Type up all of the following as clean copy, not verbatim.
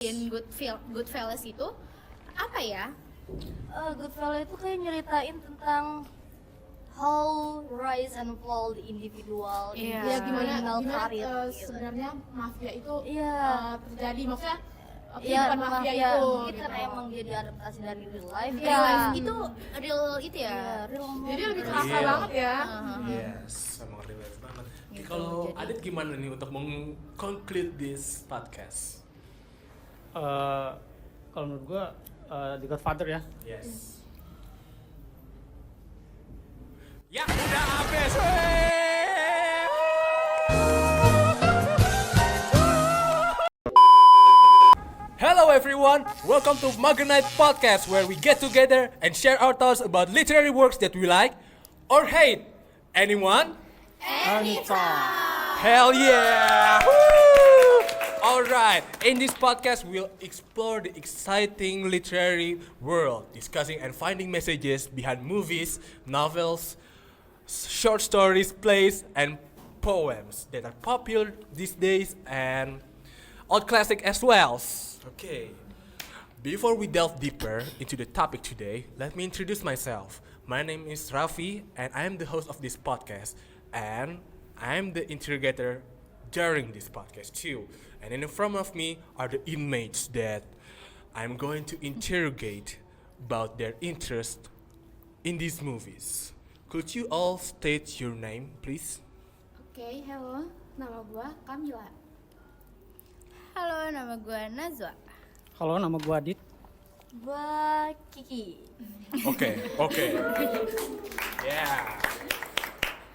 Goodfellas itu apa ya? Goodfellas itu kayak nyeritain tentang how rise and fall the individual in Iya. this Ya, criminal career. Sebenarnya mafia itu Iya. terjadi, maksudnya Iya, kehidupan mafia itu itu gitu. kan emang jadi adaptasi dari real life. Real life itu real itu ya. Iya, real Jadi lebih life. kerasa Iya. banget ya. Yes, emang relate banget. Gitu, Kalau jadi- Adit gimana nih untuk meng-conclude this podcast? Kalau menurut gue The Godfather ya. Yes. Ya udah habis. Wey! Hello everyone, welcome to Mugger Night Podcast where we get together and share our thoughts about literary works that we like or hate. Anyone? Hell yeah! Woo! Alright, in this podcast we'll explore the exciting literary world, discussing and finding messages behind movies, novels, short stories, plays, and poems that are popular these days and old classic as well. Okay, before we delve deeper into the topic today, let me introduce myself. My name is Rafi and I am the host of this podcast and I am the interrogator during this podcast too. And in front of me are the inmates that I'm going to interrogate about their interest in these movies. Could you all state your name, please? Oke, hello. Nama gua Kamila. Halo, nama gue Nazwa. Halo, nama gue Adit. Gua Kiki. Oke. Yeah.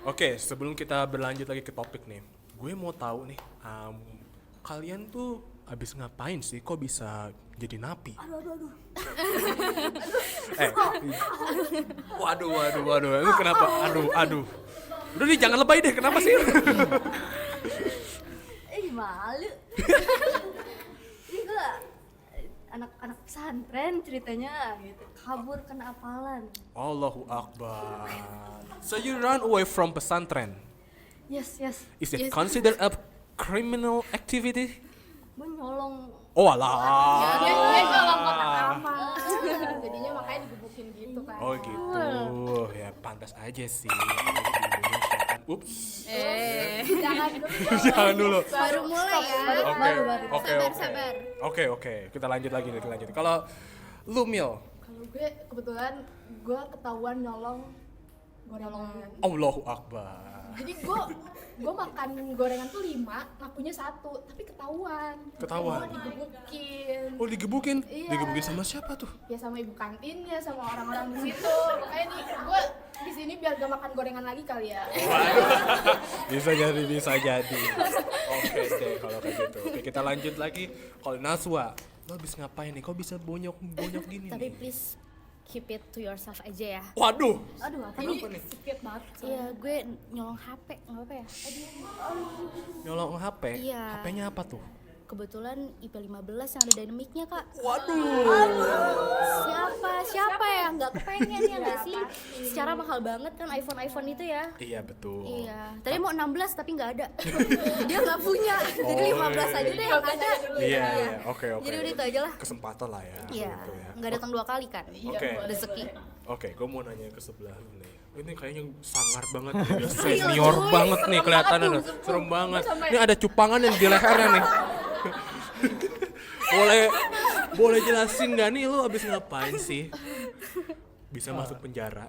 Oke, sebelum kita berlanjut lagi ke topik nih, gue mau tahu nih, kalian tuh abis ngapain sih? Kok bisa jadi napi? Aduh. Waduh. Lu kenapa? Aduh. Udah nih, jangan lebay deh. Kenapa sih? Malu. Ini gua anak-anak pesantren ceritanya gitu. Kabur kena apalan. Allahu Akbar. So you run away from pesantren. Yes. Is it considered a criminal activity? Gua nyolong. Oh alah. Dia nyolong kotak amal. Jadinya makanya digebukin gitu kan. Oh gitu. Ya pantas aja sih. Di Indonesia kan. Ups. Jangan dulu. Baru mulai ya. Oke. Sabar. Oke. Kita lanjut lagi. Kalau lu Mil, Kalau gue kebetulan gue ketahuan nyolong gorengan. Allahu Akbar. Jadi gue makan gorengan tuh 5, ngakunya 1, tapi ketahuan. Ketahuan. Gue digebukin. Oh digebukin? Iya. Digebukin sama siapa tuh? Ya sama ibu kantinnya, sama orang-orang di situ. Makanya gue di sini biar gak makan gorengan lagi kali ya. Bisa jadi. Oke deh kalau kayak gitu. Oke kita lanjut lagi. Kalau Naswa, lo habis ngapain nih? Kok bisa bonyok gini Tapi nih? please keep it to yourself aja ya. Waduh. Aduh, apa Ini nih? secret banget. Iya, gue nyolong HP, nggak apa ya? Nyolong HP? Iya. HP-nya apa tuh? Kebetulan IP15 yang ada dynamicnya, Kak. Waduh. Siapa yang nggak kepengen ya nggak sih? Secara mahal banget kan iPhone itu ya. Iya betul. Iya. Tadi mau 16 tapi nggak ada. Dia nggak punya. Jadi 15 aja deh yang ada. Iya. Oke. Jadi udah itu aja lah. Kesempatan lah ya. Iya. gitu ya. Nggak datang 2 kali kan. Oke. Rezeki. Oke, gue mau nanya ke sebelah lu nih. Ini kayaknya sangar banget nih, dia senior banget nih kelihatannya. Serem banget. Ini ada cupangan yang di lehernya nih. boleh jelasin nggak nih lu abis ngapain sih? Bisa masuk penjara?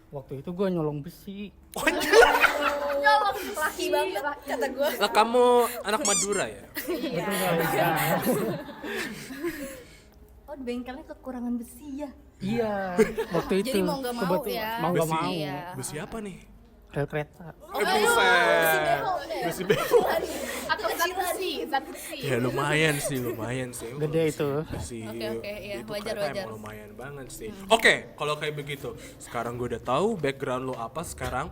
Waktu itu gue nyolong besi. Nyolong laki banget kata gue. Lah kamu anak Madura ya? Oh, di bengkelnya kekurangan besi ya. Iya, waktu itu. Jadi mau nggak mau kebetulan. ya. Mau nggak Besi. mau. Iya. Besi apa nih? Rel kereta. Buset. Besi beho. Atau zat besi. Ya lumayan sih. Gede itu. Besi. Oke, iya, Itu wajar. kereta emang lumayan banget sih. Oke, kalau kayak begitu, sekarang gue udah tahu background lo apa sekarang.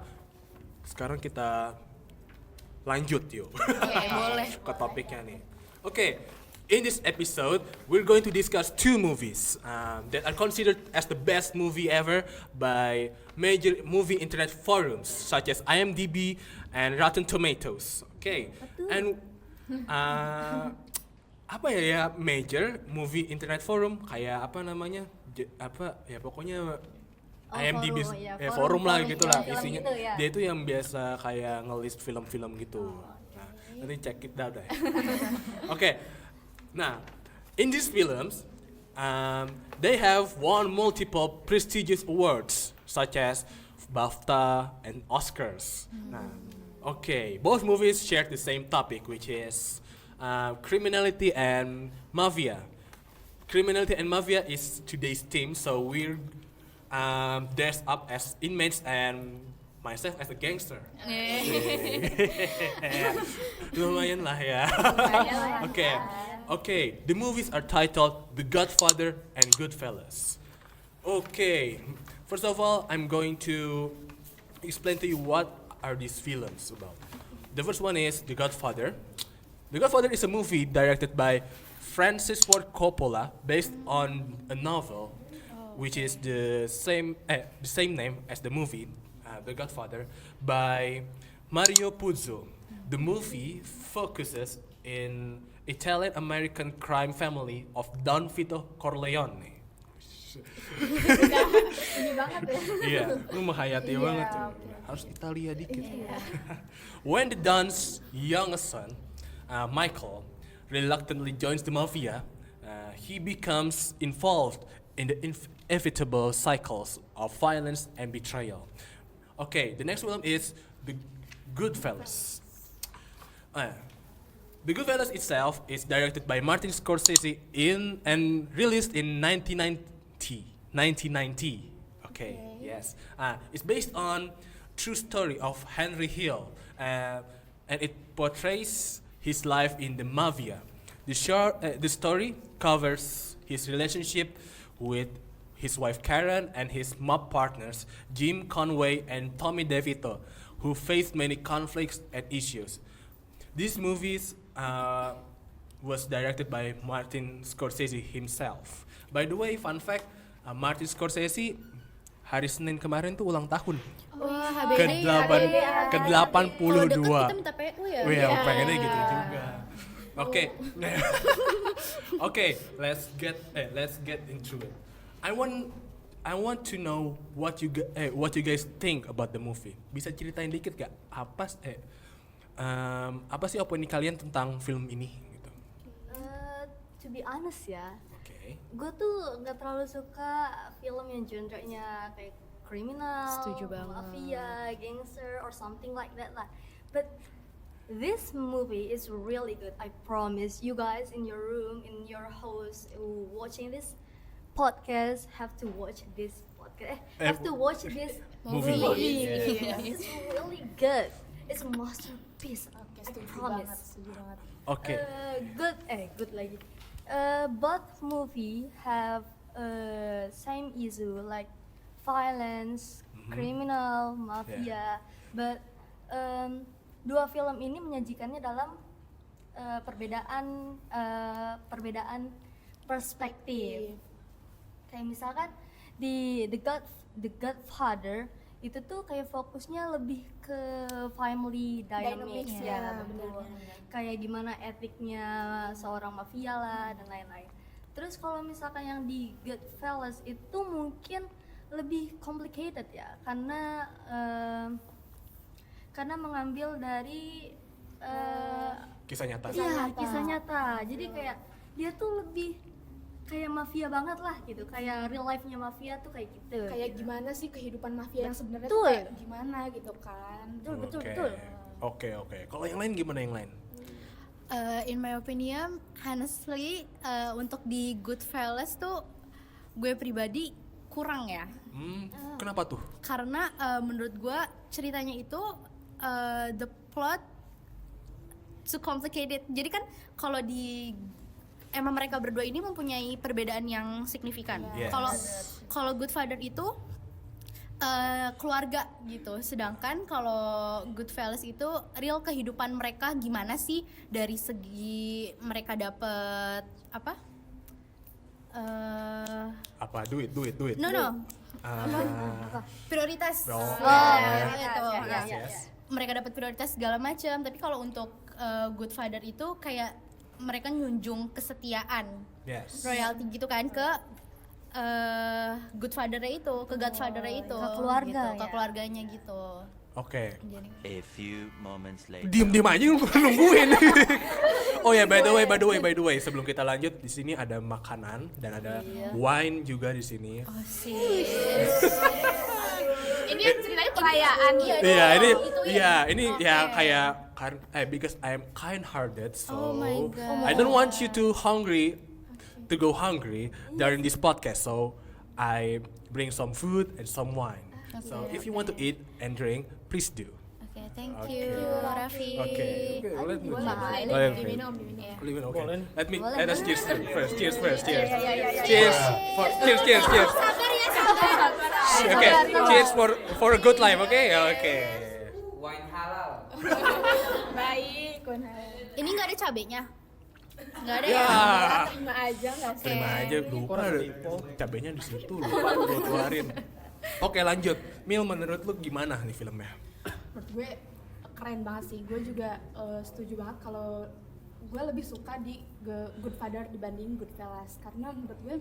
Sekarang kita lanjut yuk. Boleh. Ke topiknya nih. Oke, in this episode, we're going to discuss 2 movies that are considered as the best movie ever by major movie internet forums such as IMDb and Rotten Tomatoes. Okay, and apa ya major movie internet forum kayak apa namanya apa ya pokoknya IMDb forum, ya, forum lah forum gitu lah film isinya gitu ya. dia itu yang biasa kayak nge-list film-film gitu. Nah, nanti check it out deh. Okay, nah in these films they have won multiple prestigious awards such as BAFTA and Oscars. Nah, okay, both movies share the same topic, which is criminality and mafia. Criminality and mafia is today's theme, so we're dressed up as inmates and myself as a gangster. Lumayan lah ya. Okay, the movies are titled The Godfather and Goodfellas. Okay, first of all, I'm going to explain to you what are these films about. The first one is The Godfather. The Godfather is a movie directed by Francis Ford Coppola based on a novel which is the same name as the movie, The Godfather, by Mario Puzo. The movie focuses in Italian-American crime family of Don Vito Corleone. Ini banget ya. Iya, lu menghayati banget tuh. Harus Italia dikit. When the Don's youngest son, Michael, reluctantly joins the mafia, he becomes involved in the inevitable cycles of violence and betrayal. Okay, the next film is The Goodfellas. The Goodfellas itself is directed by Martin Scorsese and released in 1990. Okay, yes. It's based on true story of Henry Hill, and it portrays his life in the mafia. The story covers his relationship with his wife Karen and his mob partners Jim Conway and Tommy DeVito, who faced many conflicts and issues. These movies was directed by Martin Scorsese himself. By the way, fun fact, Martin Scorsese hari Senin kemarin tuh ulang tahun. Wah, Ke-82. Kalau deket kita minta PU ya. Wih, pengennya gitu juga. Oke. Okay, let's get into it. I want to know what you guys think about the movie. Bisa ceritain dikit gak apa sih opini kalian tentang film ini gitu. To be honest ya, Oke. gue tuh nggak terlalu suka film yang genre-nya kayak kriminal, Setuju banget. mafia, gangster, or something like that lah. But this movie is really good. I promise you guys in your room, in your house, watching this podcast, have to watch this podcast. Have to watch this Movie. movie. Yeah. It's really good. It's a masterpiece. I promise. Oke. Good lagi. Both movie have same issue like violence, criminal, mafia, but dua film ini menyajikannya dalam perbedaan perspektif. Kayak misalkan di The Godfather itu tuh kayak fokusnya lebih ke family dynamics Dynamics, ya, ya, betul. benar. Kayak gimana etiknya seorang mafia lah dan lain-lain. Terus kalau misalkan yang di Goodfellas itu mungkin lebih complicated ya, karena mengambil dari Kisah nyata. kisah nyata. Jadi kayak dia tuh lebih kayak mafia banget lah gitu, kayak real life-nya mafia tuh kayak gitu. Kayak gimana sih kehidupan mafia yang sebenarnya Betul. tuh kayak gimana gitu kan. Betul. Oke. Kalau yang lain gimana yang lain? In my opinion, honestly, untuk di Goodfellas tuh gue pribadi kurang ya. Kenapa tuh? Karena menurut gue ceritanya itu the plot too complicated. Jadi kan kalau di emang mereka berdua ini mempunyai perbedaan yang signifikan. Yes. Kalau Goodfather itu keluarga gitu. Sedangkan kalau Goodfellas itu real kehidupan mereka gimana sih dari segi mereka dapet apa? Apa duit? No. Prioritas. Oh, Itu. yes. Mereka dapat prioritas segala macam. Tapi kalau untuk Goodfather itu kayak mereka nyunjung kesetiaan, Yes. royalty gitu kan ke good father-nya itu, ke godfather-nya itu, ke keluarga gitu, ke ya. keluarganya gitu. Oke. Jadi A few moments later. Diem aja nungguin. Oh ya, by the way, sebelum kita lanjut, di sini ada makanan dan ada wine juga di sini. oh sih. Ini ceritanya perayaan. Iya, ini ya? ini ya kayak because I am kind-hearted, so Oh my God. I don't want you to go hungry during this podcast. So I bring some food and some wine. So if you want to eat and drink, please do. Oke, thank you Raffi. Okay. Let me. Diminum. Okay. Let us cheers first. Cheers first. Cheers. Cheers. Cheers. Sabar ya, sabar. Okay. Cheers for a good life. Okay. Okay. Baik, Ini nggak ada cabenya? Nggak ada Ya. ya? terima aja nggak sih? Terima aja lupa cabenya di situ lupa gue keluarin. Oke lanjut. Mil, menurut lu gimana nih filmnya? Menurut gue keren banget sih. Gue juga setuju banget kalau gue lebih suka di Goodfather dibanding Goodfellas, karena menurut gue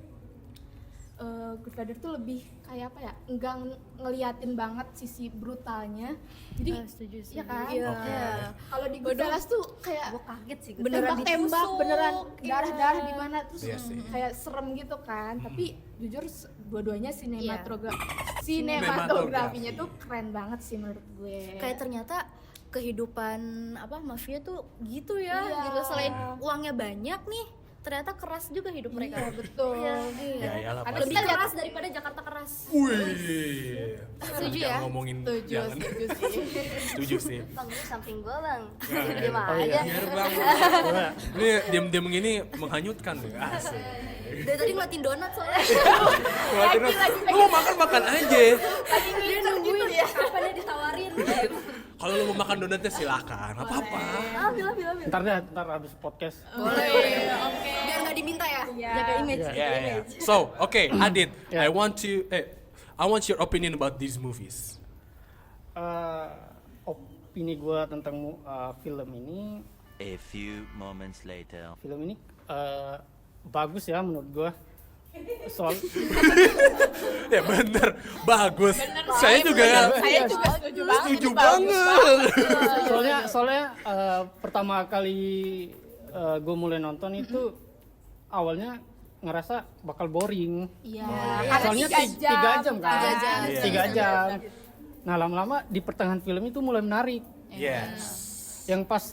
Goodfather tuh lebih kayak apa ya, enggak ngeliatin banget sisi brutalnya. Jadi Setuju sih. ya kan? Iya. Kalau di Goodfellas tuh kayak Gue kaget sih. Beneran tembak-tembak, ditusuk. beneran Iya. darah di mana, terus Iya sih. kayak serem gitu kan. Tapi jujur dua-duanya Iya. sinematografinya tuh keren banget sih menurut gue. Kayak ternyata kehidupan mafia tuh gitu ya, Iya. gitu. Selain uangnya banyak nih, ternyata keras juga hidup mereka. Iya, betul. Iya. Ya iyalah Ada pasti. Lebih keras daripada Jakarta keras. Wih. Setuju Jangan ya? ngomongin Setuju jangan. sih. Setuju sih. Bang, lu samping gue bang. Nah, Diam oh aja. iya. Biar bang. Ini diam-diam gini menghanyutkan deh. Asik. Dari tadi ngeliatin donat soalnya. Lu mau makan aja. Dia nungguin ya. Kapan dia ditawarin. Kalau lu mau makan donatnya silakan, nggak apa-apa. Ambil. Ntar habis podcast. Boleh. Biar nggak diminta ya. Jaga image. Yeah. So, okay, Adit, Yeah. I want your opinion about these movies. Opini gue tentang film ini, A few moments later. bagus ya menurut gue. Soal Ya bener, bagus. Saya juga setuju banget. soalnya pertama kali gue mulai nonton itu awalnya ngerasa bakal boring. Iya. Soalnya 3 jam kan. 3 jam. Iya. 3 jam. Nah lama-lama di pertengahan film itu mulai menarik. Yes. Yang pas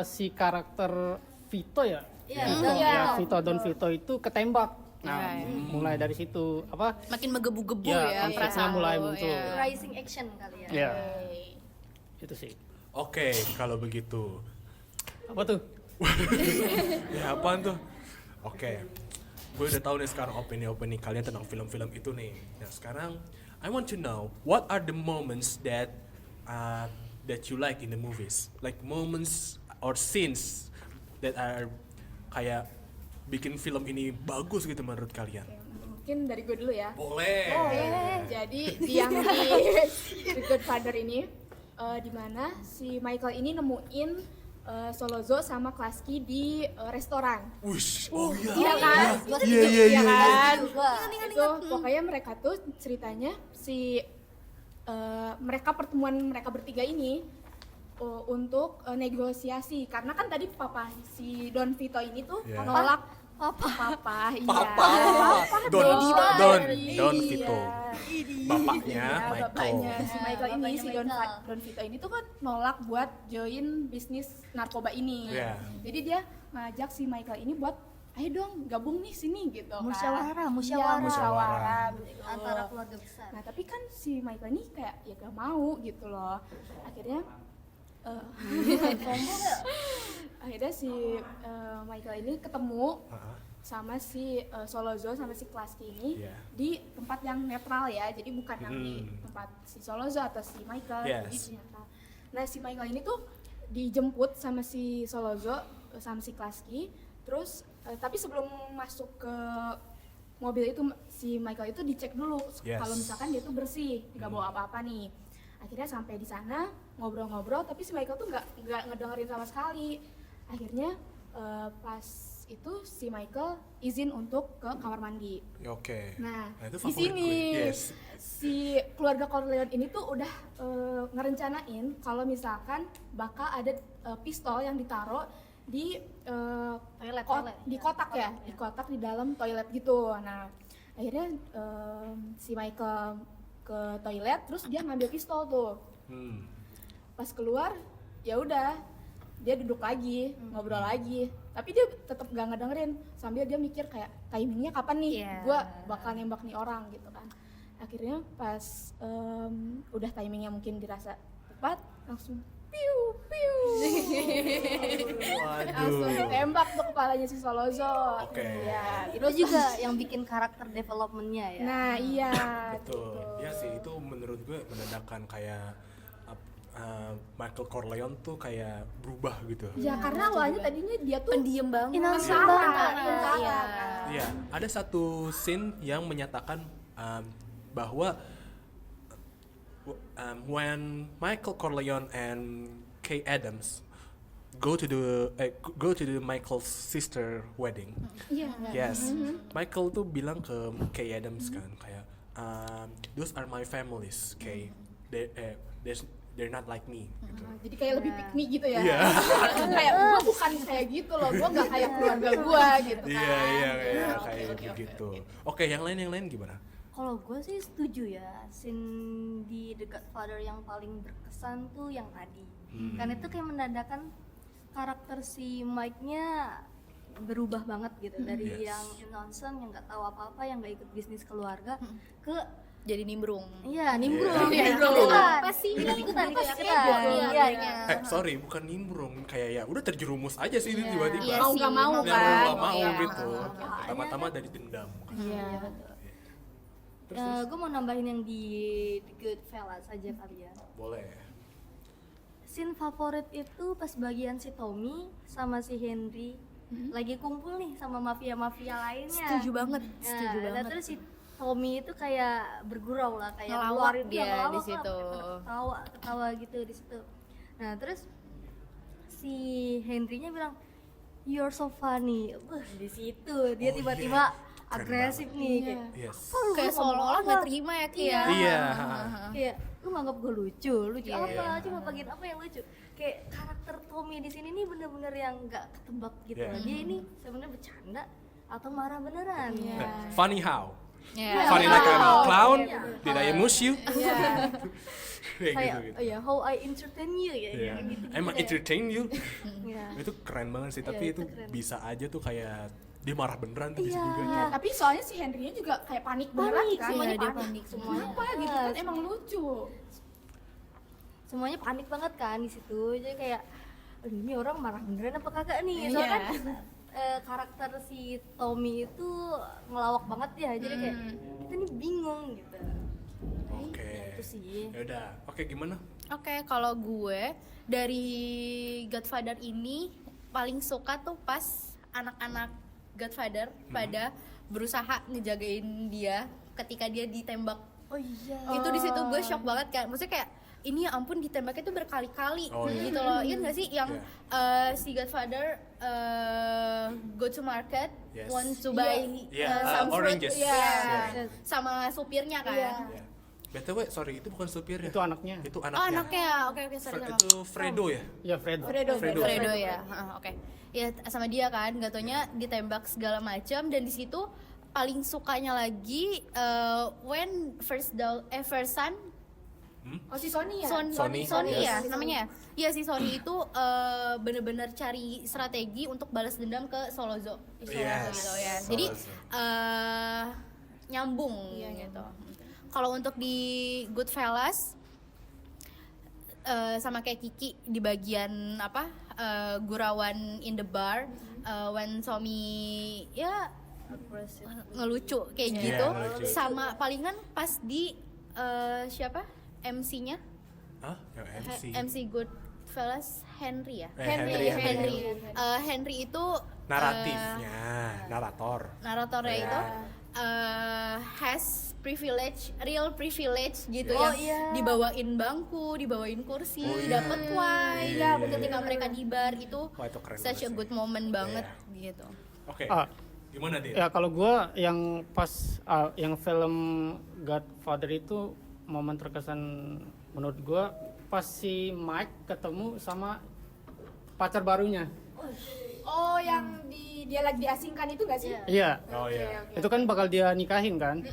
si karakter Vito ya, Iya. Vito Don Vito itu ketembak. Nah, mulai dari situ Makin menggebu-gebu ya ya konfliknya perasaan mulai lo, muncul. ya. Rising action kali ya. Ya, itu sih. Oke, kalau begitu. Apa tuh? Ya apaan tuh? Oke. Gue udah tahu nih sekarang opini kalian tentang film-film itu nih. Nah sekarang I want to know what are the moments that you like in the movies, like moments or scenes that are kayak bikin film ini bagus gitu menurut kalian. Mungkin dari gue dulu ya. Boleh. Jadi yang di The Godfather ini di mana si Michael ini nemuin Solozo sama Klasky di restoran. Wush. Oh iya. Iya kan? Iya. Kan? Juga. Itu pokoknya mereka tuh ceritanya pertemuan mereka bertiga ini untuk negosiasi, karena kan tadi papa si Don Vito ini tuh Yeah. nolak papa iya. Papa. Don Iya. Vito. Bapaknya Iya, Michael. bapaknya si Michael ini, Bapaknya si Michael. Don Vito ini tuh kan nolak buat join bisnis narkoba ini. Iya. Jadi dia ngajak si Michael ini buat ayo dong gabung nih sini gitu kan. Musyawarah. Iya, musyawarah gitu. Antara keluarga besar. Nah tapi kan si Michael ini kayak ya gak mau gitu loh. Akhirnya akhirnya si Michael ini ketemu sama si Solozo sama si Klasky ini Yeah. di tempat yang netral ya, jadi bukan yang di tempat si Solozo atau si Michael. Yes. Jadi di netral. Nah si Michael ini tuh dijemput sama si Solozo sama si Klasky, terus tapi sebelum masuk ke mobil itu si Michael itu dicek dulu Yes. kalau misalkan dia tuh bersih, nggak bawa apa-apa nih. Akhirnya sampai di sana ngobrol-ngobrol, tapi si Michael tuh nggak ngedengerin sama sekali. Akhirnya pas itu si Michael izin untuk ke kamar mandi. Oke. Nah, itu di favorit sini gue. Yes. si keluarga Corleone ini tuh udah ngerencanain kalau misalkan bakal ada pistol yang ditaruh di Toilet, di ya. kotak ya, di kotak di dalam toilet gitu. Nah, akhirnya si Michael ke toilet, terus dia ngambil pistol tuh. Pas keluar, ya udah, dia duduk lagi, ngobrol lagi. Tapi dia tetap gak ngedengerin, sambil dia mikir kayak timingnya kapan nih, gua bakal nembak nih orang gitu kan. Akhirnya pas udah timingnya mungkin dirasa tepat, langsung piu piu. Langsung ditembak tuh kepalanya si Solozo. Oke. Ya, Itu juga yang bikin karakter developmentnya ya. nah iya. Betul. gitu. Ya sih, itu menurut gue menandakan kayak Michael Corleone tuh kayak berubah gitu. Ya karena awalnya tadinya dia tuh Pendiam banget. Innocent Tentara, banget. iya. Iya, ada satu scene yang menyatakan bahwa when Michael Corleone and Kay Adams go to the Michael's sister wedding. Iya. Yes, Michael tuh bilang ke Kay Adams kan kayak those are my families, Kay. They're not like me. Gitu. Jadi kayak lebih pick me gitu ya. Iya. Kayak gua bukan kayak gitu loh, gua nggak kayak keluarga gua gitu kan. Iya kayak Oke. begitu. Oke, yang lain gimana? Kalau gue sih setuju ya, scene di The Godfather yang paling berkesan tuh yang tadi. Karena itu kayak menandakan karakter si Mike-nya berubah banget gitu, dari Yes. yang innocent, yang nggak tahu apa-apa, yang nggak ikut bisnis keluarga, ke Jadi nimbrung. iya nimbrung, Iya, ikutan, apa sih? ikutan, Iya, iya. Sorry, bukan nimbrung, kayak ya udah terjerumus aja sih Iya. tiba-tiba. Iya Mau sih, nggak mau mau Ya, kan. mau nggak mau Iya. gitu. Pertama-tama dari dendam. Iya. Gue mau nambahin yang di The Goodfellas aja kali ya. Boleh. Scene favorit itu pas bagian si Tommy sama si Henry lagi kumpul nih sama mafia-mafia lainnya. Setuju banget, Nah, setuju nah, banget. terus si Tommy itu kayak bergurau lah, kayak Ngelawak ngeluarin dia ngelawak di lah, situ. ketawa gitu di situ. Nah terus si Henry-nya bilang you're so funny. Di situ dia Oh, tiba-tiba iya. agresif Keren nih, Iya. kayak Yes. "Apa lu Kayak ngomong seolah-olah apa?" nggak terima ya Ki ya. Iya. Kayak lu nganggap gue lucu Iya. apa? Cuma bagian apa yang lucu? Kayak karakter Tommy di sini nih bener-bener yang nggak ketebak gitu. Iya. Dia ini sebenarnya bercanda atau marah beneran? Iya. Funny how? Iya. Funny like I'm a clown? Iya. Did I amuse you? Iya. Kayak Kayak gitu. oh ya how I entertain you ya, Iya. gitu. Emang entertain you? Iya. Itu keren banget sih, Iya, tapi itu itu keren. bisa aja tuh kayak dia marah beneran tuh bisa Iya. juga. Nah, tapi soalnya si Henry-nya juga kayak panik beneran Panik, kan. semuanya Iya, dia panik. panik. Semuanya Kenapa gitu kan emang lucu. semuanya panik banget kan di situ. Jadi kayak "Aduh, ini orang marah beneran apa kagak nih?" Iya. Soalnya kan karakter si Tommy itu ngelawak banget ya. Jadi kayak kita nih bingung gitu. Oke. Ya, itu sih. Ya udah. Oke, gimana? Oke, kalau gue dari Godfather ini paling suka tuh pas anak-anak Godfather pada berusaha ngejagain dia ketika dia ditembak. Oh iya. Itu di situ gue shock banget kan. Maksudnya kayak ini ya ampun ditembaknya tuh berkali-kali Oh, iya. gitu loh. Ingat gak sih yang Iya. si Godfather go to market Yes. want to buy Iya, some fruit, oranges. iya, Yes. sama supirnya kan. Iya. Ya. BTW, sorry, itu bukan supirnya. Itu anaknya. Itu Oh anaknya. anaknya, oke sorry sama. Itu Fredo ya? Ya Fred. Fredo ya, oke. Ya sama dia kan, gak taunya ditembak segala macam dan di situ paling sukanya lagi when first son Oh si Sony ya? Sony. ya namanya. Iya si Sony itu bener-bener cari strategi untuk balas dendam ke Solozo. Yes, Gitu ya. Jadi Solozo. nyambung gitu. Kalau untuk di Goodfellas sama kayak Kiki di bagian apa gurauan in the bar when Tommy ya ngelucu kayak Iya, gitu ngelucu. sama palingan pas di siapa MC-nya Hah? Yang MC? MC Goodfellas Henry ya Henry. Henry itu Naratifnya, narator. naratornya Iya. itu has real privilege gitu Oh, yang iya. dibawain bangku, dibawain kursi, Oh, iya. dapet wine, Iya, ketika iya, mereka di bar itu Wah, itu keren such a banget sih. good moment banget gitu. Oke. Ah, Gimana dia? ya kalau gue yang pas yang film Godfather itu momen terkesan menurut gue pas si Mike ketemu sama pacar barunya. Oh, yang dia lagi diasingkan itu gak sih? Iya. Oh iya. Itu kan bakal dia nikahin kan?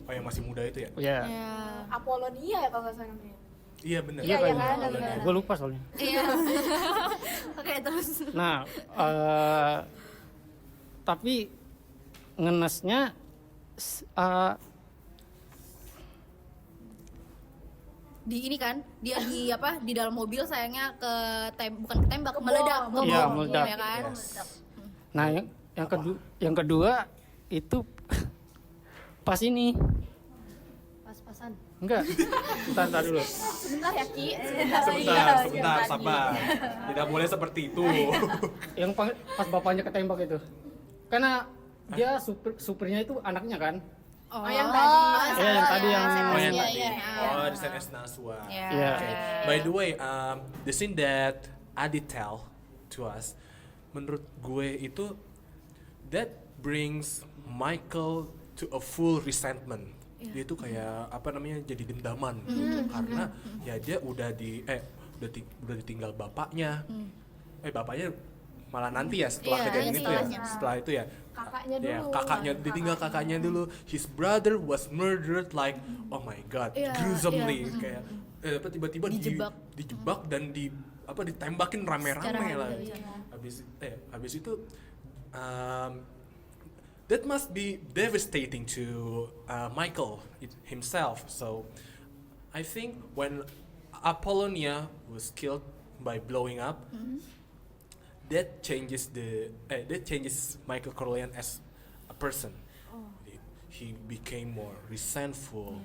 Oh yang masih muda itu ya? Iya. Ya. Apolonia ya kalau nggak salah namanya. Iya benar. Iya iya kan? kan, benar. Gue lupa soalnya. Iya. Oke, terus. Nah, tapi ngenesnya Di ini kan dia di apa di dalam mobil sayangnya bukan ketembak meledak Iya, ngebom, meledak. ya kan. nah yang kedua itu pas ini Pas-pasan. enggak entar dulu. Sebentar ya Ki. Sebentar, sabar. Tidak boleh seperti itu. Yang pas bapaknya ketembak itu. Karena dia supirnya itu anaknya kan? Oh, yang tadi. Iya, yang tadi yang Oh yang Iya, tadi. iya. Oh di SNS Naswa. Iya. Iya. Okay. By the way, the scene that Adi tell to us, menurut gue itu that brings Michael to a full resentment. Dia tuh kayak apa namanya jadi dendaman gitu karena ya dia udah ditinggal bapaknya. Bapaknya malah nanti ya setelah Iya, kejadian itu ya. setelahnya. Setelah itu ya. Kakaknya Ya, dulu. kakaknya ditinggal kakaknya dulu. His brother was murdered like oh my god, Iya, gruesomely iya. kayak tiba-tiba dijebak dan ditembakin rame-rame Secara lah. iya. Habis itu that must be devastating to Michael himself. So I think when Apollonia was killed by blowing up, that changes Michael Corleone as a person. He became more resentful,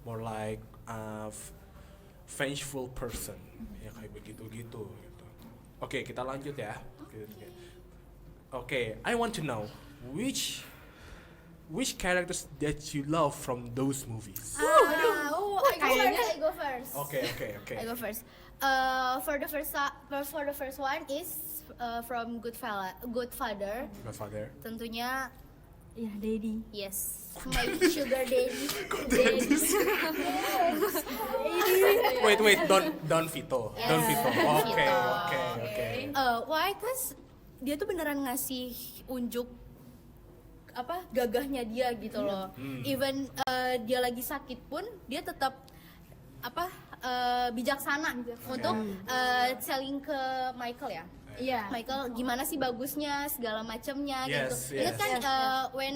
more like a vengeful person. Ya kayak begitu gitu. Oke, kita lanjut ya. Oke, I want to know which characters that you love from those movies. I go first. Okay. I go first. For the first one is from Godfather. Godfather. Tentunya Iya, Daddy. yes, my sugar daddy. Wait, Don Vito. Yes, Don Vito. Don Oke. Vito. Why? Cause dia tuh beneran ngasih unjuk apa gagahnya dia gitu loh. Even dia lagi sakit pun dia tetap apa bijaksana untuk selling ke Michael ya. Iya. Michael gimana sih bagusnya segala macamnya Yes, gitu. Ingat kan yes. when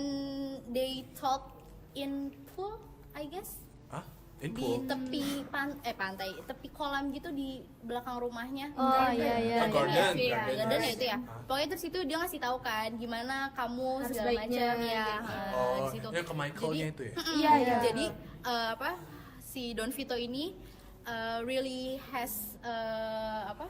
they talk in pool, I guess Hah? di Info? tepi pantai, tepi kolam gitu di belakang rumahnya. Oh iya. Garden. Garden ya itu ya. Pokoknya terus itu dia ngasih tahu kan gimana kamu Harus segala baiknya, macam ya. Oh, Di situ. yang ke Michaelnya itu ya? Iya. Jadi apa si Don Vito ini really has apa?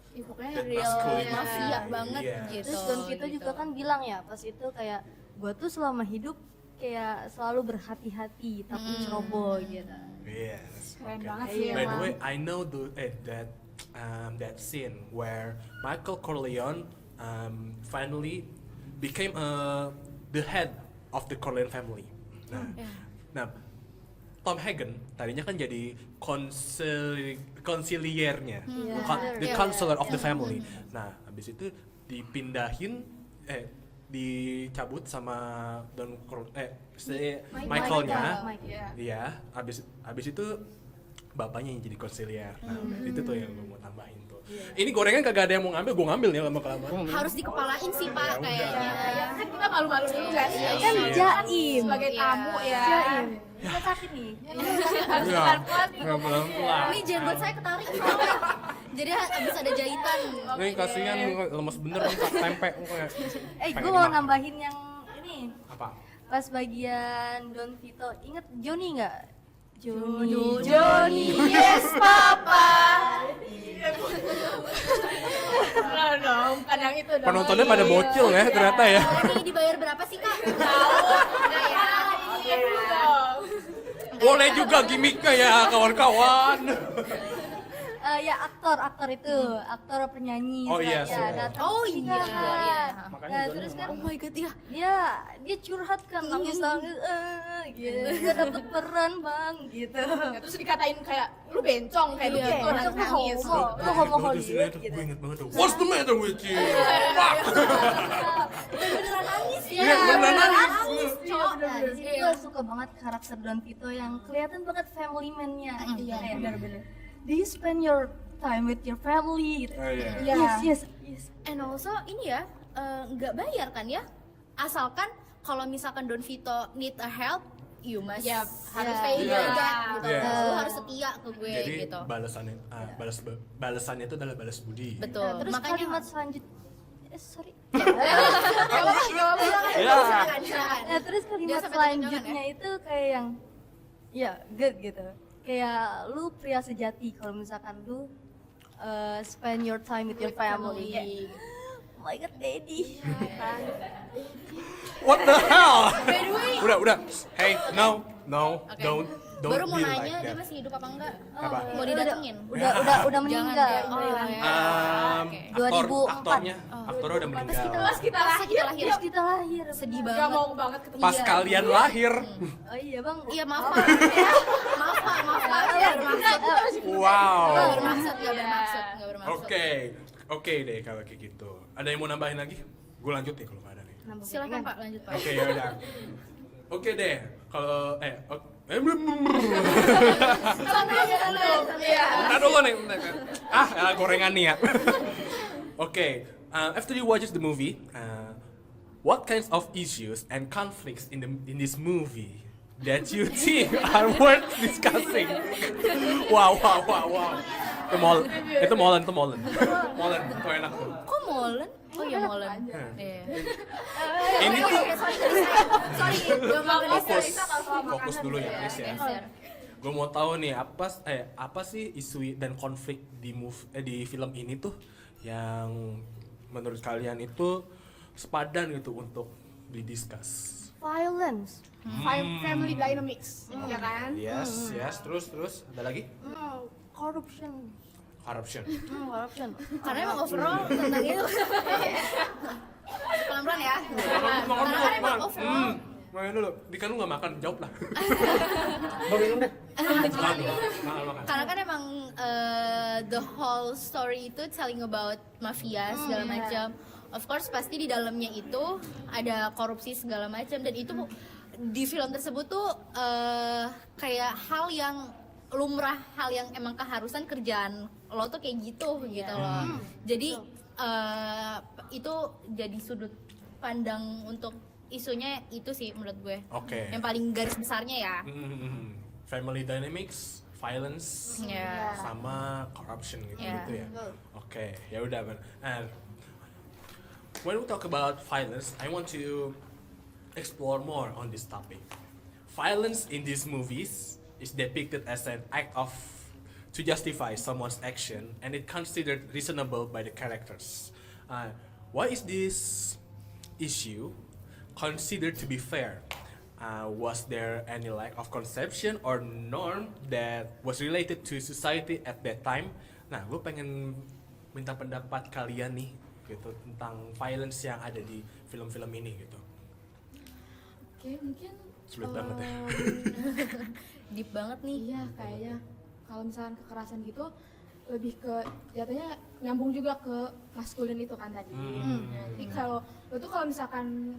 Ya, pokoknya That Real masculinity. mafia banget Iya. gitu. Terus Don Vito gitu. juga kan bilang ya pas itu kayak gua tuh selama hidup kayak selalu berhati-hati takut ceroboh gitu. Yes. Keren okay. banget sih By the emang. way, I know that scene where Michael Corleone finally became the head of the Corleone family. Nah, Tom Hagen tadinya kan jadi konsiliernya, the counselor of the family. Nah, habis itu dipindahin, dicabut sama Michaelnya. Iya, habis itu bapaknya yang jadi konsilier. Nah, itu tuh yang gue mau tambahin tuh. Ini gorengan kagak ada yang mau ngambil, gue ngambil nih lama-kelamaan. Harus dikepalain sih Pak kayaknya. Kan kita malu-malu dulu kan. Kan jaim. Sebagai Iya. tamu ya. Jaim. Kita sakit nih. Harus pelan-pelan nih. Pelan-pelan. Ini jenggot saya ketarik. Jadi habis ada jahitan. Nih kasihan lemes bener nih Pak, tempe. Gue mau nambahin yang ini. Apa? Pas bagian Don Vito, inget Johnny nggak? Johnny, yes papa. Nah dong, kan yang itu dong. Penontonnya pada bocil ya ternyata ya. Ini dibayar berapa sih Kak? Tahu? Enggak ya. dulu dong. Boleh juga gimmicknya ya kawan-kawan. Ya aktor itu, aktor penyanyi. Oh, iya, ya, sih. datang Oh, ke iya, nikahan. iya. Makanya Nah, Johnny terus kan Oh my god, iya. dia curhat kan nangis-nangis gitu. Gak dapet peran bang gitu. Ya, terus dikatain kayak lu bencong kayak Iya, begitu Lu nangis. homo, lu homo Hollywood Gue gitu. inget banget tuh. What's the matter with you? Beneran nangis ya. Iya, beneran nangis. Cok, nah, di sini gue suka banget karakter Don Vito yang kelihatan banget family man-nya. Iya, bener-bener. Do you spend your time with your family? Gitu. Oh, iya. Yes. And also ini ya nggak bayar kan ya, asalkan kalau misalkan Don Vito need a help, you must Ya, harus Iya. pay pay Iya. juga gitu. Iya. Lu harus setia ke gue Jadi gitu. balasannya balasannya itu adalah balas budi. Betul. Nah, terus Makanya kalimat selanjutnya sorry. Ya. Nah, terus kalimat Dia sampai selanjutnya itu kayak yang ya good gitu. Kayak lu pria sejati kalau misalkan lu spend your time with your family. Kayak, oh my god, daddy. What the hell? By the way, Udah. Hey, no, Oke. don't baru mau be nanya like dia that. masih hidup apa enggak? Apa? Mau didatengin? Udah meninggal. Jangan deh. Oh, ya. Oke. 2004. Aktornya udah meninggal. Pas kita Pas lahir, kita lahir. Terus kita lahir. Sedih gak banget. mau banget ketemu. Pas kalian lahir. Oh iya bang. Iya maaf Pak. Maaf Pak. Nggak bermaksud. Wow. Nggak bermaksud. Oke deh kalau kayak gitu. Ada yang mau nambahin lagi? Gue lanjut ya kalau nggak ada nih. Silakan Pak, lanjut Pak. Oke ya udah. Oke deh. Kalau Bentar dulu nih. Gorengan nih ya. Oke. After you watch the movie, what kinds of issues and conflicts in this movie that you think are worth discussing? Wow. Itu molen. Molen, itu enak tuh. Kok molen? Oh iya molen. Iya. Ini tuh Sorry, gak mau fokus dulu ya guys ya. geser. Gue mau tahu nih apa sih isu dan konflik di film ini tuh yang menurut kalian itu sepadan gitu untuk didiskus. Violence. Family dynamics, ya kan? Yes, terus ada lagi? Corruption. Corruption. Corruption. Karena emang overall tentang itu. Pelan-pelan ya. Makan Karena kan emang overall. Makan dulu. Di kan lu nggak makan, jawab lah. Bang minum deh. Makan. Karena kan emang the whole story itu telling about mafia segala macam. Of course pasti di dalamnya itu ada korupsi segala macam dan itu di film tersebut tuh kayak hal yang lumrah, hal yang emang keharusan kerjaan lo tuh kayak gitu loh. Jadi itu jadi sudut pandang untuk isunya itu sih menurut gue. Oke. Yang paling garis besarnya ya. Family dynamics, violence, Ya. sama corruption gitu Yeah. ya. Oke, ya udah man. And when we talk about violence, I want to explore more on this topic. Violence in these movies is depicted as an act to justify someone's action, and it considered reasonable by the characters. Why is this issue considered to be fair? Was there any lack of conception or norm that was related to society at that time? Nah, gue pengen minta pendapat kalian nih gitu tentang violence yang ada di film-film ini gitu. Oke, mungkin Sulit banget ya. Deep banget nih. iya kayaknya kalau misalkan kekerasan gitu lebih ke jatuhnya nyambung juga ke maskulin itu kan tadi. Jadi kalau lo tuh kalau misalkan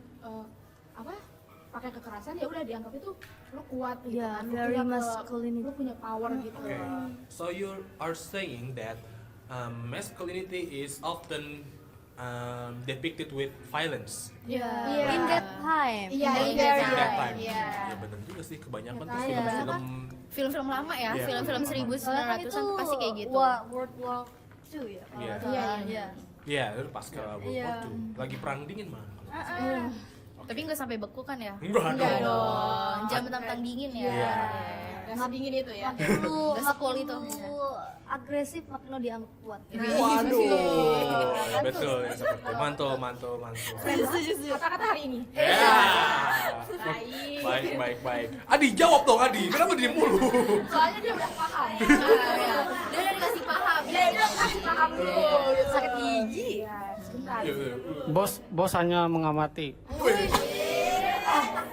pakai kekerasan ya udah dianggap itu lo kuat gitu Yeah, kan. very masculine. Lo punya power gitu. Okay. So you are saying that masculinity is often depicted with violence. Iya. In that time. Iya, in in that that In that time. time. Iya. Ya benar juga sih kebanyakan tuh Makanya. film-film Film-film lama ya, Iya, film-film film-film lama. 1900-an pasti kayak gitu. World War II ya. kalau Iya. nggak salah. Iya. Iya, itu pasca World War Iya. II. Lagi perang dingin mah. Tapi nggak sampai beku kan ya? Enggak Enggak dong. Oh, jangan mentang-mentang dingin ya. Iya. Rasa dingin itu ya. Makin lu Nggak se-cool itu. agresif makin lo dianggap kuat. Waduh. Betul ya seperti mantul. Kata-kata hari ini. Ya. Baik. baik. Adi jawab dong Adi, kenapa diem mulu? Soalnya dia udah paham. Dia udah dikasih paham. Dia udah kasih paham dulu. Sakit gigi. Ya, sebentar. Bos hanya mengamati.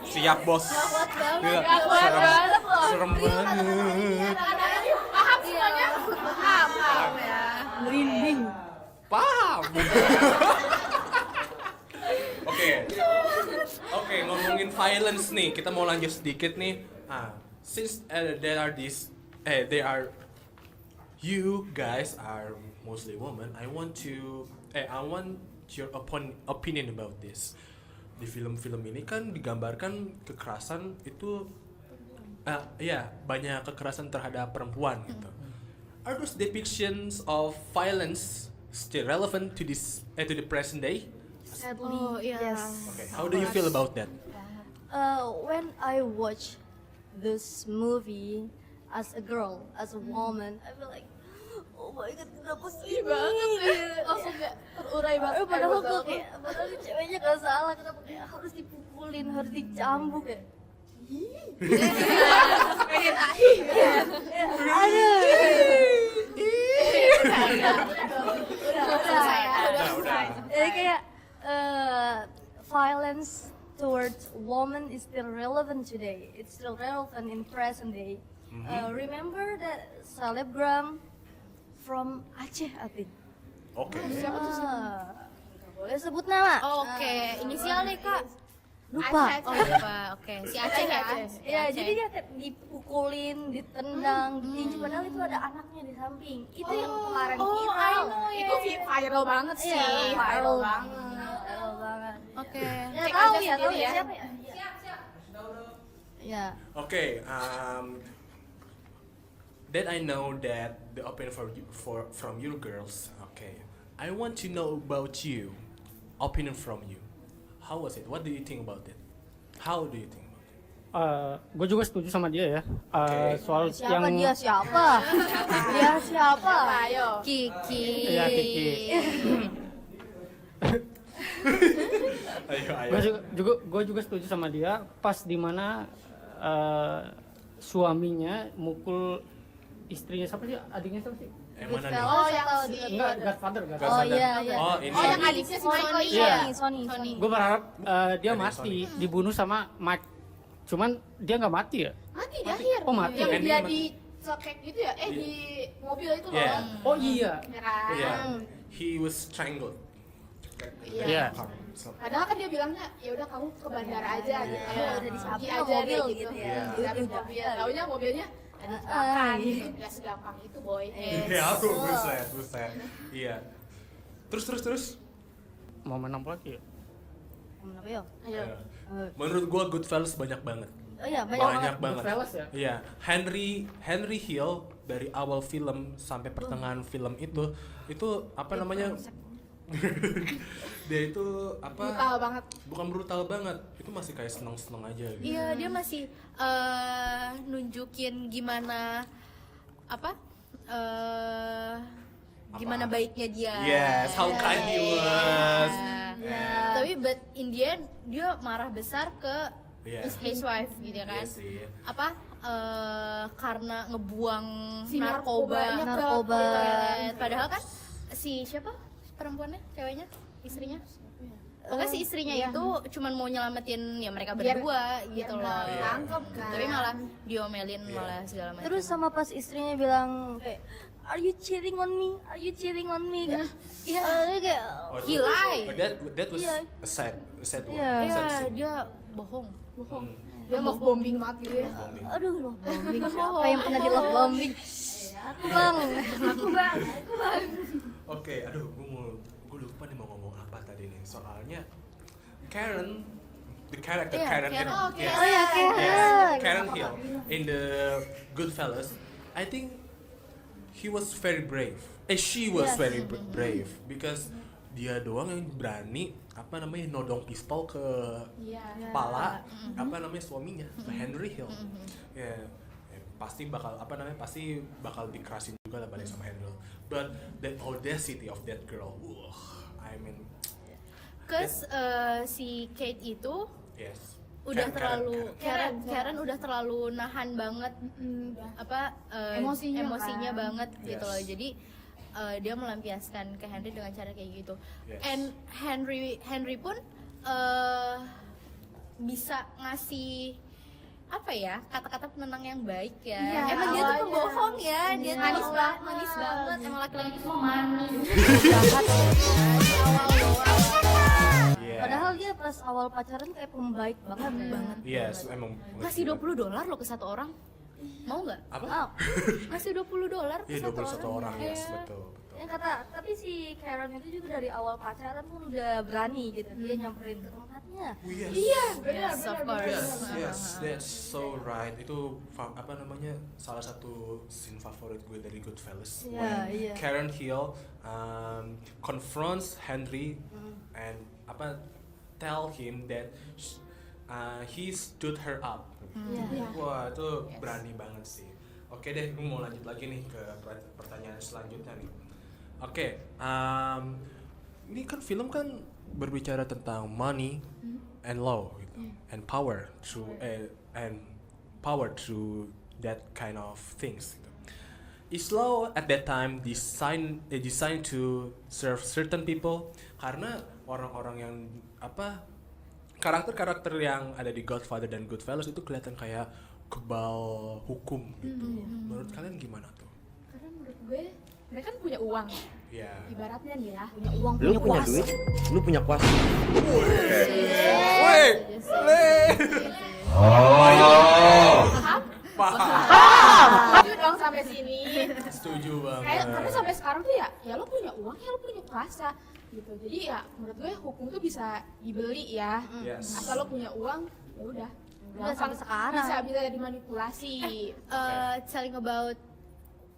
Siap bos. Kuat banget. Iya, Kuat serem, banget loh. serem banget. Paham semuanya? Paham ya. Merinding. Paham. Oke, ngomongin violence nih, kita mau lanjut sedikit nih. Since there are you guys are mostly women, I want your opinion about this. Di film-film ini kan digambarkan kekerasan itu, banyak kekerasan terhadap perempuan gitu. Are those depictions of violence still relevant to the present day? Sadly, Oh, iya. yes. Okay, how do you feel about that? When I watch this movie as a girl, as a woman, I feel like, oh my god, kenapa sih banget ya? Langsung kayak terurai banget. Padahal gue kayak, padahal ceweknya gak salah, kenapa kayak harus dipukulin, harus dicambuk ya? Udah. Jadi kayak violence towards women is still relevant today. It's still relevant in present day. Remember that selebgram from Aceh, I think. Oke. Boleh sebut nama? Oke, inisial deh Kak. Lupa. Oh lupa. Oke, si Aceh ya. Ya, jadi dia kayak dipukulin, ditendang, ditinju, padahal itu ada anaknya di samping. Itu yang kemarin viral. Itu viral banget sih. Iya, Viral banget. Viral banget. Oke. Ya, Cek tahu aja ya, tahu sendiri ya ya. siapa ya? Ya. Okay, that I know that the opinion from you girls. Okay, I want to know about you. Opinion from you. How was it? What do you think about it? How do you think about it? Gue juga setuju sama dia ya. Oke. Soal Siapa yang dia siapa? Dia siapa? Ayo. Kiki. Iya, Kiki. Ayo. Gue juga setuju sama dia pas dimana suaminya mukul istrinya, siapa sih, adiknya siapa sih? Yang mana nih? Oh, yang tahu si- dia. Enggak, Godfather. Oh iya, iya. Oh, ini. Oh, yang adiknya si Michael Iya. Sony. Gue berharap dia Ada mati, dibunuh sama Mike. Cuman dia nggak mati ya? Mati di akhir. Oh, mati. Yang Ending dia mati. di cekek gitu ya? Iya. Di mobil itu loh. Yeah. Oh iya. Ya kan? Yeah, he was strangled. Iya. Padahal kan dia bilangnya ya udah kamu ke bandara aja gitu. Iya, udah disapu Pergi ke aja mobil deh gitu ya. Di dalam mobil. Taunya mobilnya ada kecelakaan gitu. Gak segampang itu boy. Iya, aku buset. Iya. Terus. Mau menang lagi ya? Kenapa ya? Ayo. Menurut gua Goodfellas banyak banget. Oh iya, banyak banget. banget. Goodfellas ya? Iya, Henry Hill dari awal film sampai pertengahan film itu apa namanya? Dia itu apa? Brutal banget. Bukan brutal banget, itu masih kayak seneng-seneng aja gitu. Iya, dia masih nunjukin gimana gimana baiknya dia. Yes, how kind he was. Tapi but in the end dia marah besar ke Iya. his wife gitu kan. Iya sih. Karena ngebuang Si narkoba narkobanya ke Narkoba. toilet. Padahal kan si siapa perempuannya, ceweknya, istrinya. Pokoknya si istrinya itu cuman mau nyelamatin ya mereka Biar- berdua gitu loh. Iya. Tangkep kan. Tapi malah diomelin Iya. malah segala macam. Terus sama pas istrinya bilang kayak, are you cheating on me? Are you cheating on me? Iya. Dia kayak, Oh, He lie. that was Iya. a sad one. Iya. Sad Iya, scene. dia bohong. Dia love bombing banget gitu ya. Bombing. aduh love bombing. Siapa yang pernah di love bombing? Aku bang. Oke, aduh, gue lupa nih mau ngomong apa tadi nih. Soalnya Karen, the character Iya, Karen, Karen. in- Oh, yes, Oh ya Karen. yes, Karen Hill in the Goodfellas, I think he was very brave. She was Yes. very brave because dia doang yang berani nodong pistol ke Iya. kepala suaminya, ke Henry Hill. Ya, pasti bakal dikerasin juga lah balik sama Henry Hill. But the audacity of that girl, Cause si Kate itu yes, udah terlalu Karen. Karen udah terlalu nahan banget emosinya kan. banget gitu Yes. loh. Jadi dia melampiaskan ke Henry dengan cara kayak gitu. Yes. And Henry pun bisa ngasih apa ya, kata-kata penenang yang baik ya. Iya, Emang dia tuh awalnya. pembohong ya, dia tuh Manis banget. manis banget. Emang laki-laki semua manis banget. Awal doang. Yeah. Padahal dia pas awal pacaran kayak pembaik banget banget. Yes, emang Ngasih $20 loh ke satu orang. Mau nggak? apa? Oh, Ngasih $20 ke Iya, satu 21 orang, yes, Iya. betul. yang kata tapi si Karen itu juga dari awal pacaran pun udah berani gitu. Dia nyamperin ke tempatnya. Oh, yes. Yes, of course. Yes, yes, that's so right. Itu apa namanya, salah satu scene favorit gue dari Goodfellas. Iya, When iya. Karen Hill confronts Henry and tell him that he stood her up. Iya. Wah, itu berani banget sih. Oke deh, gue mau lanjut lagi nih ke pertanyaan selanjutnya nih. Oke, ini kan film kan berbicara tentang money and law gitu, and power through that kind of things. Gitu. Is law at that time designed to serve certain people? Karena orang-orang yang karakter-karakter yang ada di Godfather dan Goodfellas itu kelihatan kayak kebal hukum gitu. Menurut kalian gimana tuh? Karena menurut gue mereka kan punya uang. Ya. Ibaratnya nih ya, punya uang, Lu punya kuasa. duit, lu punya kuasa. Woi, Lanjut dong sampai sini. setuju banget. Karena sampai sekarang tuh ya lo punya uang, ya lo punya kuasa gitu. Jadi ya menurut gue hukum tuh bisa dibeli ya. Yes. Asal lo punya uang, ya udah. Udah Gampang. sampai sekarang. Bisa dimanipulasi. Telling about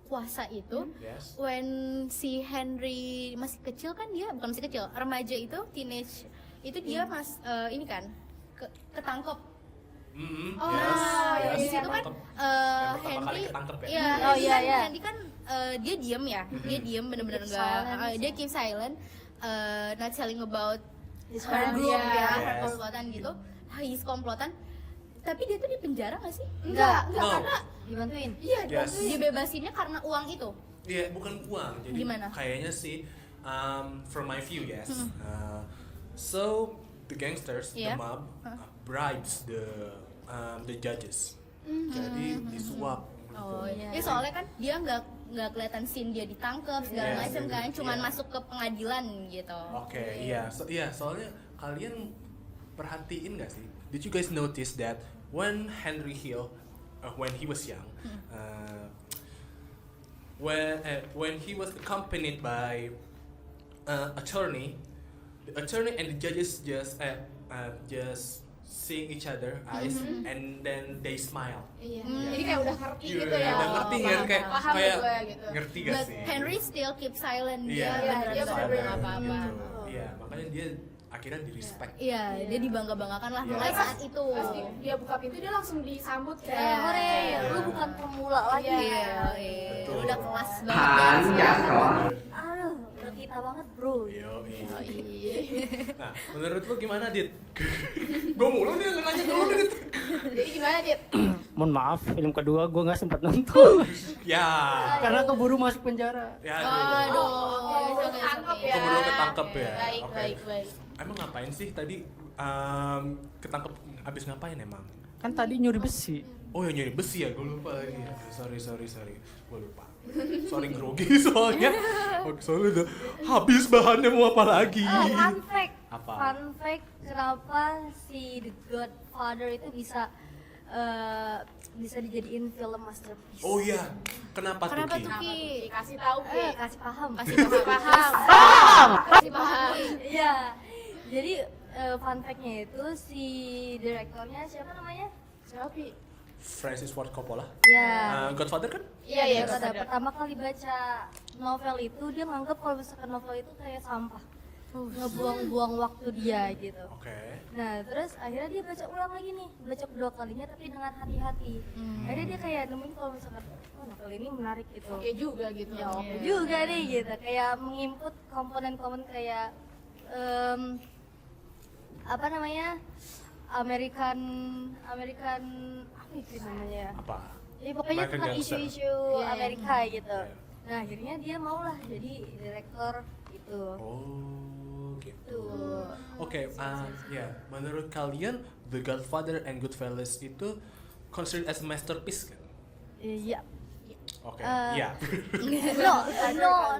puasa itu, Yes. when si Henry masih kecil kan, dia bukan masih kecil, remaja itu, teenage itu dia ini kan ketangkep. Oh, Yes. iya, Di iya, situ kan Yang pertama Henry, kali ketangkep ya? iya, Oh, iya, iya. Henry kan dia diem ya, dia diem bener-bener Keep nggak, silent. dia keep silent, not telling about His her friends, group yeah. ya, her Yes. komplotan gitu, his komplotan. Tapi dia tuh di penjara nggak sih? Enggak, No. karena dibantuin. Iya, Yes. dibebasinnya karena uang itu. Iya, bukan uang. Jadi Gimana? kayaknya sih, from my view, yes. So the gangsters, Yeah. the mob, bribes the judges. Jadi disuap. Oh gitu. iya. Soalnya kan dia nggak kelihatan scene dia ditangkap segala Yes, macam kan, cuman iya. masuk ke pengadilan gitu. Oke, iya. Soalnya kalian perhatiin nggak sih? Did you guys notice that when Henry Hill, when he was young, when he was accompanied by attorney, the attorney and the judges just seeing each other eyes and then they smile. Iya. Iya. Jadi kayak udah ngerti Iya, gitu ya. udah ngerti kan, kayak paham kayak gue gitu. ngerti gak But sih? Henry still keep silent, Iya, dia dia beneran bener-bener nggak apa-apa. gitu. Iya, makanya dia akhirnya di respect. Iya, dia dibangga-banggakan lah Iya. mulai saat itu. Pasti dia buka pintu dia langsung disambut Iya. kayak Hore, lu bukan pemula lagi. Iya. Iya, Betul. udah kelas banget. Aduh, udah kita banget, bro. Iya. Nah, menurut lu gimana, Dit? Gue mulu nih yang nanya dulu, Dit. Jadi gimana Dit? Mohon maaf, film kedua gue nggak sempat nonton Ya. karena keburu masuk penjara. Ya, Aduh, Oh, it's okay, it's ketangkep okay. ya. Keburu ketangkep ya. Baik, Oke. baik. Emang ngapain sih tadi ketangkep abis ngapain emang? Kan tadi nyuri besi. Oh ya, nyuri besi ya, gue lupa lagi. Sorry, gue lupa. Sorry grogi soalnya. Soalnya udah habis bahannya, mau apa lagi? Fun fact. Apa? Fun fact kenapa si The Godfather itu bisa dijadiin film masterpiece. Oh iya, kenapa Kenapa Tuki? tuh, Ki? Kasih tahu Ki. Kasih paham. Kasih paham. Kasih paham. Iya. Jadi fun fact-nya itu si direktornya siapa namanya? Siapa Pi? Francis Ford Coppola. Ya. Godfather kan? Iya, iya, Pada Godfather. pertama kali baca novel itu dia menganggap kalau misalkan novel itu kayak sampah. Ngebuang-buang waktu dia gitu. Oke. Nah, terus akhirnya dia baca ulang lagi nih, baca kedua kalinya tapi dengan hati-hati. Akhirnya dia kayak nemuin kalau misalkan oh, novel ini menarik gitu. Oke juga gitu. Ya oke juga nih gitu, kayak menginput komponen-komponen kayak apa namanya American apa itu namanya ya? Apa? Ya pokoknya American tentang Gangster. isu-isu Iya. Amerika gitu. Iya. Nah akhirnya dia maulah jadi direktor itu. Oh, gitu. Tuh. Oke, ya, menurut kalian The Godfather and Goodfellas itu considered as masterpiece kan? Iya. Oke, Uh, iya.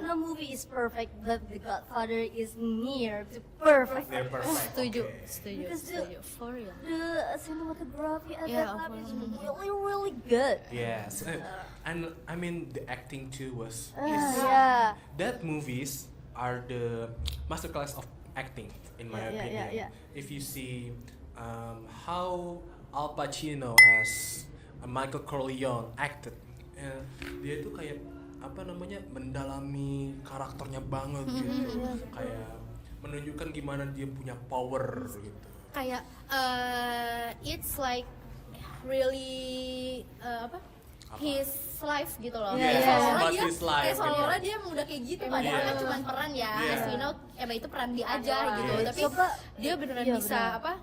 No movie is perfect, but The Godfather is near to perfect. They're perfect. Setuju, oke. setuju, Because setuju. For real. The cinematography at Yeah, that time is of really good. Yes, and I mean the acting too was. Yeah. That movies are the masterclass of acting in my Yeah, yeah, opinion. yeah, yeah. If you see how Al Pacino as Michael Corleone acted, dia itu kayak apa namanya mendalami karakternya banget gitu, kayak menunjukkan gimana dia punya power gitu. Kayak it's like really apa? His life gitu loh. Yeah, Kayak yeah. seolah-olah About dia, his life, kayak seolah-olah bener. dia udah kayak gitu, padahal Yeah. kan cuma peran ya. Yeah. As we know, emang itu peran dia aja gitu. Yes. Tapi Coba, dia beneran iya, bisa bener. apa?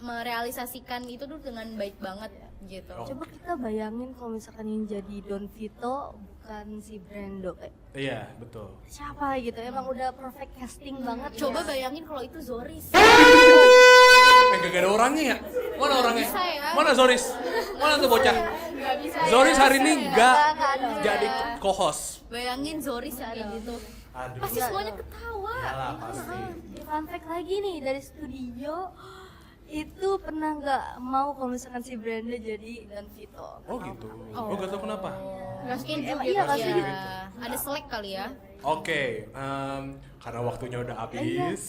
Merealisasikan itu tuh dengan baik banget gitu. Oh. Coba kita bayangin kalau misalkan yang jadi Don Vito bukan si Brando, kayak Iya, betul. siapa gitu, emang udah perfect casting banget. Coba ya. bayangin kalau itu Zoris. Gak ada orangnya ya? Mana orangnya? Bisa ya. Mana Zoris? Mana tuh bocah? Nggak bisa. Zoris hari ini Nggak nggak ada. jadi co-host. Bayangin Zoris kayak gitu. Aduh. Pasti semuanya ketawa. Iyalah, pasti. Fun fact lagi nih dari studio itu pernah nggak mau kalau misalkan si Brando jadi Don Vito. Oh gitu. Oh, gak tau kenapa. Nggak Mungkin setuju Emang gitu. iya, nggak ya, setuju. ada selek kali ya. Oke, karena waktunya udah habis.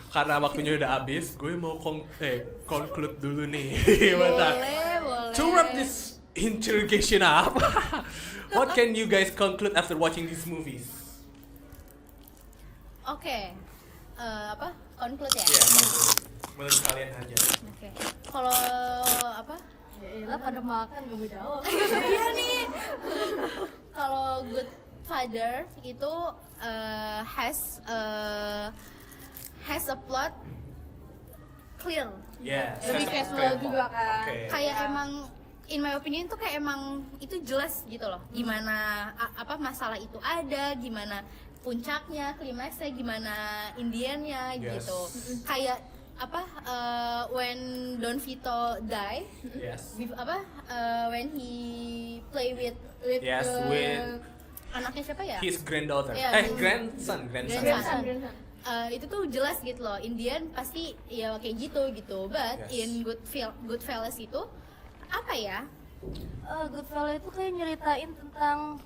Karena waktunya udah habis, gue mau conclude dulu nih. Bentar. Boleh. To wrap this interrogation up, what can you guys conclude after watching these movies? Oke. Apa? Conclude ya? Ya, menurut kalian aja. Oke. Kalau apa? Ya lah pada makan gak mau jawab. Iya nih. Kalau Good Father itu has a plot clear. Yes. Lebih casual juga kan. Oke. Kayak emang in my opinion tuh kayak emang itu jelas gitu loh. Gimana apa masalah itu ada, gimana puncaknya, klimaksnya, gimana Indiannya Yes. gitu. Kayak apa when Don Vito die, Yes. when he play with Yes, with anaknya siapa ya? his granddaughter. Yeah. Grandson. Grandson. Itu tuh jelas gitu loh, Indian pasti ya kayak gitu but Yes. in Goodfellas itu apa ya? Goodfellas itu kayak nyeritain tentang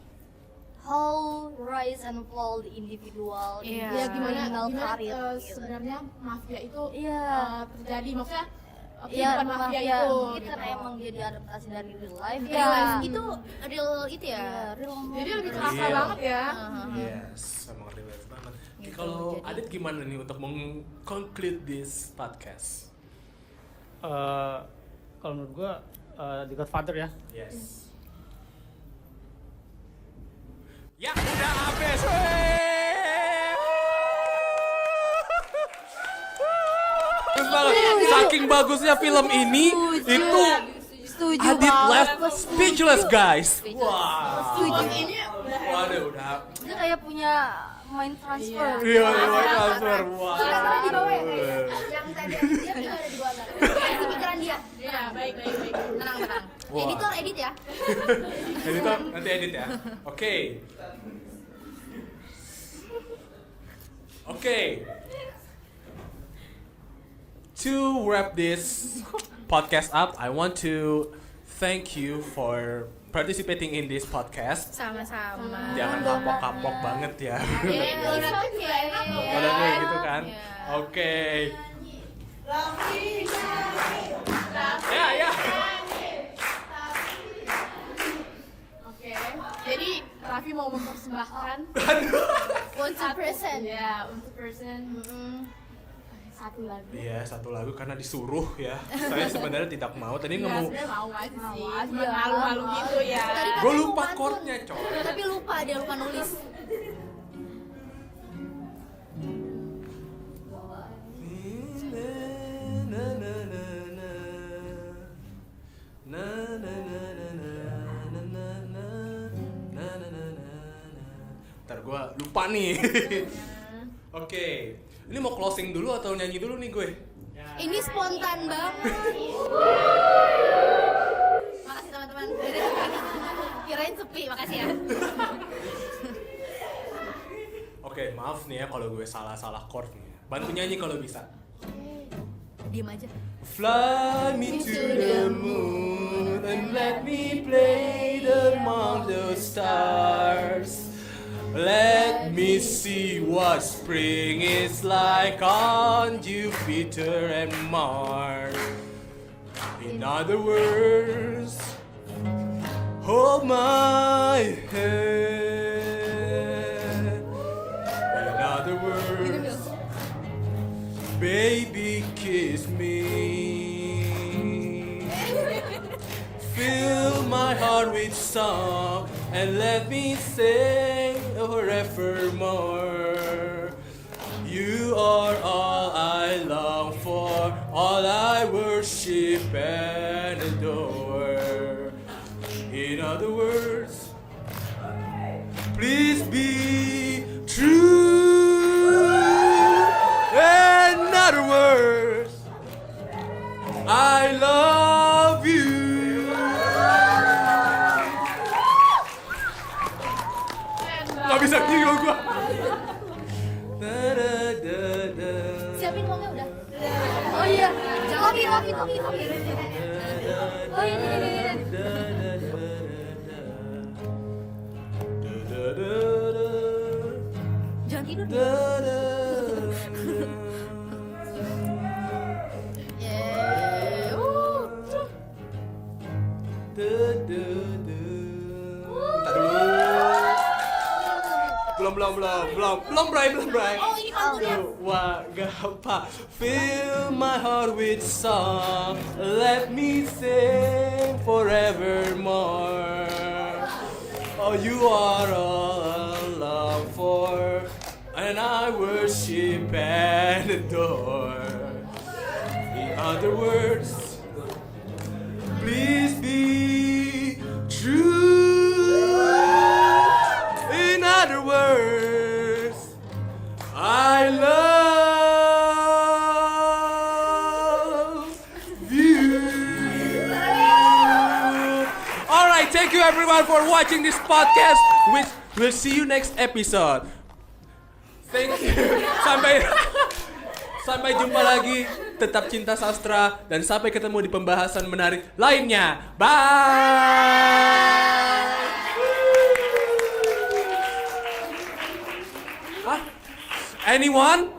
how rise and fall the individual in Iya. this Ya gimana karir gitu. sebenarnya mafia itu Iya. terjadi, maksudnya Iya, kehidupan mafia itu itu gitu. kan emang jadi adaptasi dari real life. Real life itu real itu Iya, ya. real Jadi lebih life. kerasa Iya. banget ya. Yes, emang real life banget. Gitu, Kalau jadi- Adit gimana nih untuk meng-conclude this podcast? Kalau menurut gua The Godfather ya. Yes. Ya udah habis. Wey. Bagus banget. Saking bagusnya film ini itu Setuju Adit banget. left speechless guys. Wah. Ini udah Waduh udah. Dia kayak punya main transfer. Iya, transfer. Wah. Di bawah ya, guys. Yang tadi dia juga ada di bawah. Itu pikiran dia. ya baik. Tenang. Wah. Editor edit ya. Editor nanti edit ya. Oke. Oke. To wrap this podcast up, I want to thank you for participating in this podcast. Sama-sama. Jangan kapok-kapok banget ya. It's okay. Udah kayak gitu kan. Iya. Oke. Ya. Oke. Jadi Raffi mau mempersembahkan Want to present. ya untuk person satu lagu. Iya, satu lagu karena disuruh ya. Saya sebenarnya tidak mau. Tadi nggak mau. Sebenarnya mau aja sih. Mau aja. Cuma malu-malu gitu ya. Tadi Gue katanya lupa mau pantun. chordnya, coy. Tapi dia lupa nulis. lupa nih. Oke, ini mau closing dulu atau nyanyi dulu nih gue? Ini spontan banget. Makasih teman-teman. Kirain sepi, makasih ya. Oke, maaf nih ya kalau gue salah chord nih. Bantu nyanyi kalau bisa. Diem aja. Fly me to the moon and let me play among the stars. Let me see what spring is like on Jupiter and Mars. In other words, hold my hand. In other words, baby, kiss me. Fill my heart with song and let me sing forevermore. You are all I long for, all I worship and adore. In other words, please be true. In other words, I love you. Gak bisa tinggal gua. Siapin uangnya udah. Oh iya, Jangan Loki. Oh iya. Jangan tidur. Yeay. Belum, Bray. Oh, ini pantunnya. Wah, gampang. Fill my heart with song, let me sing forevermore. Oh, you are all I long for, and I worship and adore. In other words, please be true. In other words, I love you. Alright, thank you everyone for watching this podcast. We'll see you next episode. Thank you. Sampai jumpa lagi. Tetap cinta sastra dan sampai ketemu di pembahasan menarik lainnya. Bye. Anyone?